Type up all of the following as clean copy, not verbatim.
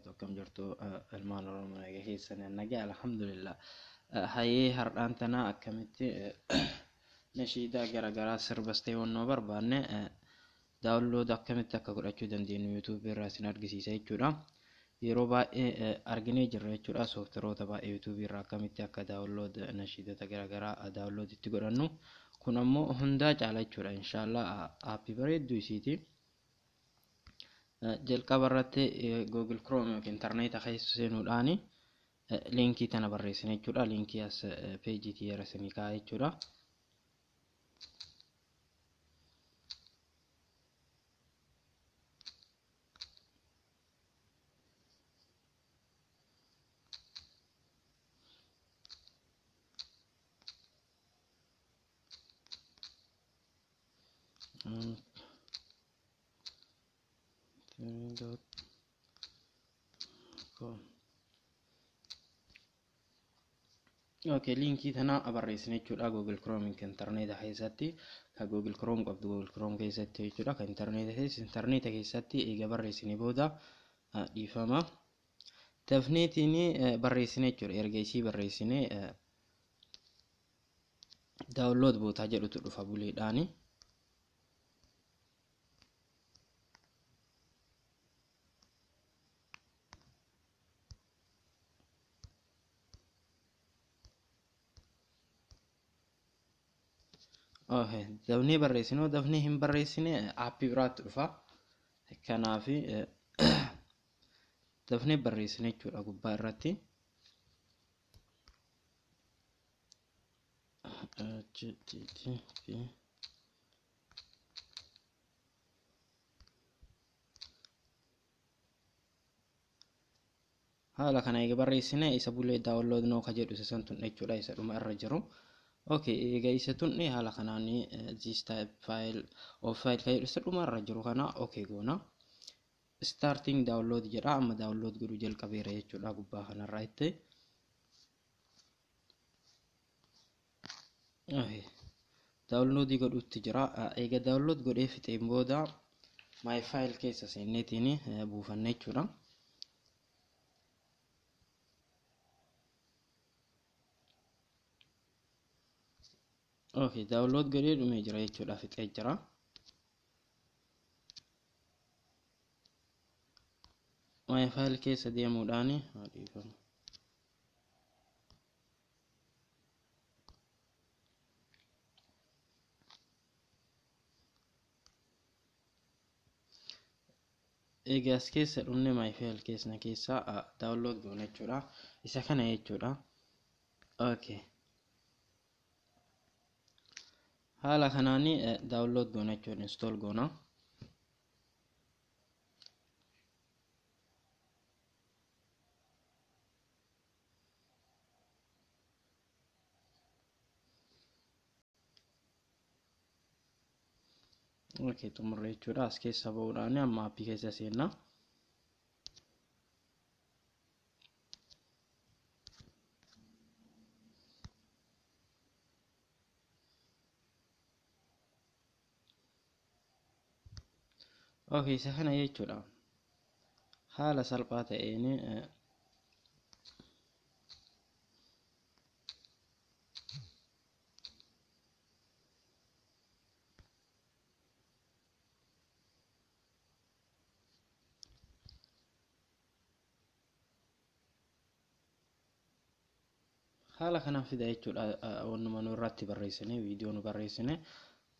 وبركاته كم جرتو المان رمنا جهي سنة نجا الحمد لله هاي هرانتنا أكملتي نشيدا جرا سربستي ونوبر بانه داونلود أكملت كقول أشودن دين يوتيوب راسنا أرجسي سيجورا يروبا أرجني جرا سوفترو تبع يوتيوب راكملت كداونلود نشيدا جرا داونلود تقولنو كنا مو هنداج على جرا إن شاء الله أبي بريد دوسيتي جلقا براتي جوجل كروم انترنت خيس سينوداني لينكي تنا بريسني جورا لينكي اس بيجي تي رسمي كاي جورا اوكي لينكي تنا ابريسني جورا جوجل كروم انترنت خيساتي كجوجل كروم قبل جوجل كروم كيساتي جورا كانترنت خيس انترنت كيساتي ايجا بريسني بودا ديفما تفنيتيني بريسني جورا ارجيسي بريسني داونلود بوتا جدو تدفا بولي داني دفني بريسنو دفني هم بريسني ابي برات دفا كنافي دفني بريسني جورا غبا راتي HTTP haala kana eega barreessine isa bulee daawunlood noo ka jedhu isa san tun jechuudha isa dhuma irra jiru okay eega isa tun haala kanaan this type file of file ka jedhu isa dhuma irra jiru kana okay goona starting download jedha amma download godhu jalqabeera jechuudha gubbaa kanarraa itti download godhutti jira eega download godhee fixeen booda my file keessa seenneetiin buufanne jechuudha okay download godhee dhumee jira jechuudha fixee jira my file keessa deemuudhaani egas keessa dhumne my file keessa download goona jechuudha isa kana jechuudha okay haala kanaani download goona jechuudha install goona okay xumurre jechuudha as keessa ba'uudhaan amma appii keessa seenna okay isa kana jechuudha haala salphaa ta'een haala kanaan fida jechuudha wannuma nu irratti barreessine viidiyoo nu barreessine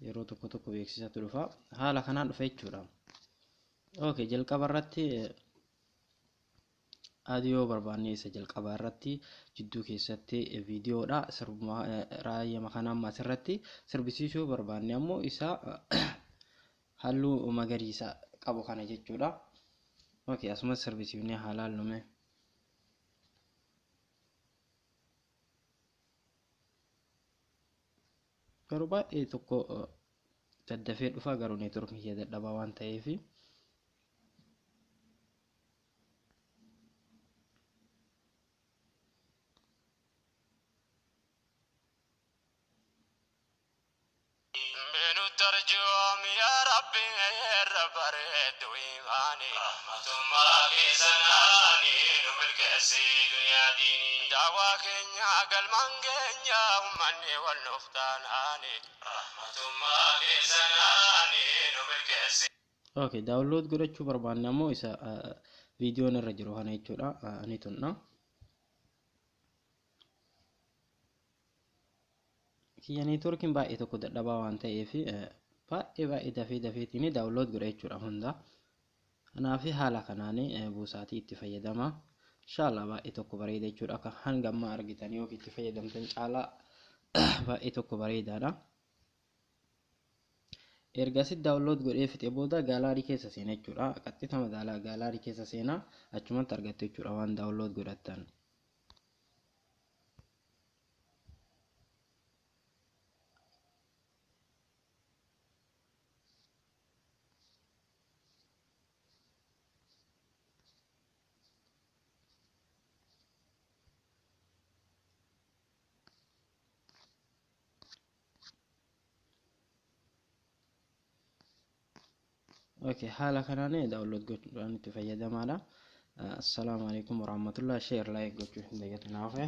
yeroo tokko tokko beeksisatu dhufa haala kanaan dhufa jechuudha okay jalqaba irratti audio barbaanne isa jalqaba irratti jidduu keessatti viidiyoodha sirbuma raayyaa kanaan asirratti sirbisiisuu barbaanne ammoo isa halluu magariisa qabu kana jechuudha okay asuma sirbisiifne haalaan lume garuu baay'ee tokko daddafee dhufa garuu neetworkii kee dadhabaa waan ta'eef ترجوم يا ربي الربرد ويماني رحمة الله في سنان darsi duniyaa diini daawaa keenya galmaan keenya ummanni wal nuftaan aani rahmatummaa keessanaani nu milkeessi. Okay, download godhachuu barbaanne ammoo isa viidiyoon irra jiru kana jechuudha. Ani tunna kiyya neetworkiin baay'ee tokko dadhabaa waan ta'eef baay'ee dafeetiin download godha jechuudha hunda. Kanaaf haala kanaan buusaatii itti fayyadama. Inshallah baay'ee tokko bareeda jechuudha. Akka hanga amma argitanii yookiin itti fayyadamtan caalaa baay'ee tokko bareedaadha. Ergasii download godhee fixee booda gaalaarii keessa seena jechuudha. Qaxxitama gaalaarii keessa seena achumatti argattu jechuudha waan download godhattan. Okay, haala kanaan download gochuudhaan itti fayyadamaadha. Assalamu alaikum warahmatullahi. Share like gochuu hin dagatinaa.